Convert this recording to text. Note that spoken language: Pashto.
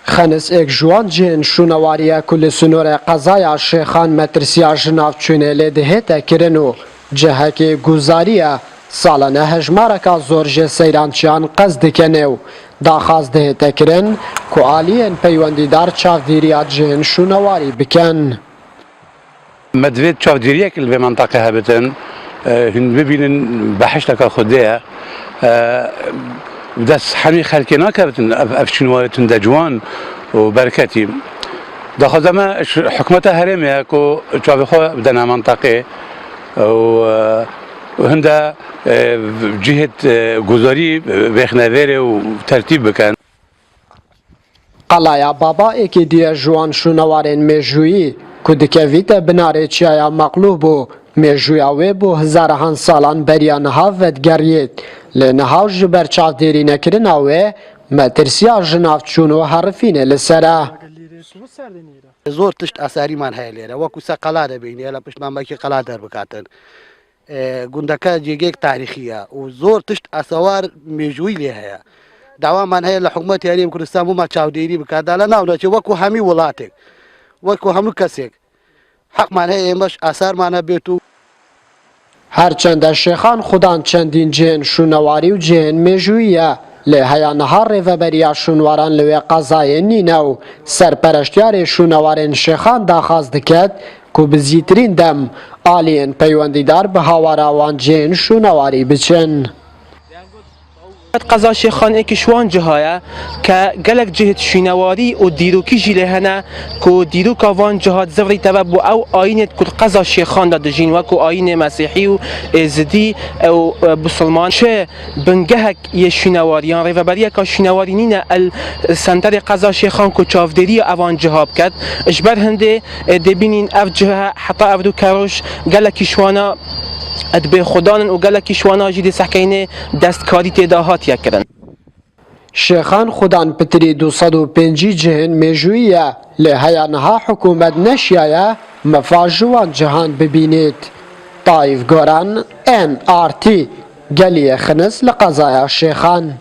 خنس ایک جوان جن شونواریا کل سنور قضایا شیخان مترسیا جناف چونه لیده تکرنو جهه که گزاریا سالانه هجمارکا زورج سیرانچیان قصد کنیو داخواست ده تکرن که آلین پیوندیدار چاودیریا جن شونواری بکن. مدوید چاودیریه که به منطقه هبتن هن ببینن بحشتک خوده دست حمی خلکی نکردن افشنوارتون دجوان و برکتی داخل ما حکومت هرمیه که چاوی خو بدن منطقه و هنده جهت گذاری بخنویره و ترتیب بکن. قلایا بابا اکی دیه جوان شونوارین میجویی که دکویت بناره چیایا مقلوبو میجویاوی بو هزارهان سالان بریان هاود گرید لنهاو جبر چاودیری نکرن اوی مترسیا جناف چونو حرفینه لسره. زور تشت اثری من هیلیره وکو سه قلا ده بینی الا پشت من باکی قلا در بکاتن گندکه جیگیک تاریخیه و زور تشت اثوار میجوی لیه هیا دعوا من هی لحکومت یاریم کردستان بو ما چاودیری بکات دالا ناونا چه وکو همی ولاتک وکو همو کسیک حق من هی ایمش اثر من بیتو هرچند شیخان خودان چندین جن شونواری و جن میجویه لهیا نهار ریوبریا شونواران لوی قضای نینو سرپرشتیار شونوارین شیخان داخواست دکد که بزیترین دم آلین پیوندیدار به هاوراوان جن شونواری بچن. قضا شیخان ایک شوان جهایا که گلک جهت شینواری و دیروکی جیله هنه که دیروک آوان جهات زوری تبب او آینت کل قضا شیخان داد جین وکو آین مسیحی و ازدی او بسلمان چه بنگهک یه شینواریان ریو بریا که شینواری نینه السنتر قضا شیخان که چافدری اوان جهاب کد اجبر هنده دبینین اف جهه حتی اف دو کروش گلکی شوانا ادبه خدان و گلکی شوانا جدی سحکینه دستکاری تداهات یکرن. شیخان خودان پتری 205 جهن میجویه لهیا نها حکومت نشیایه مفاجوان جهان ببینید. طایف گوران NRT گلی خنس لقضای شیخان.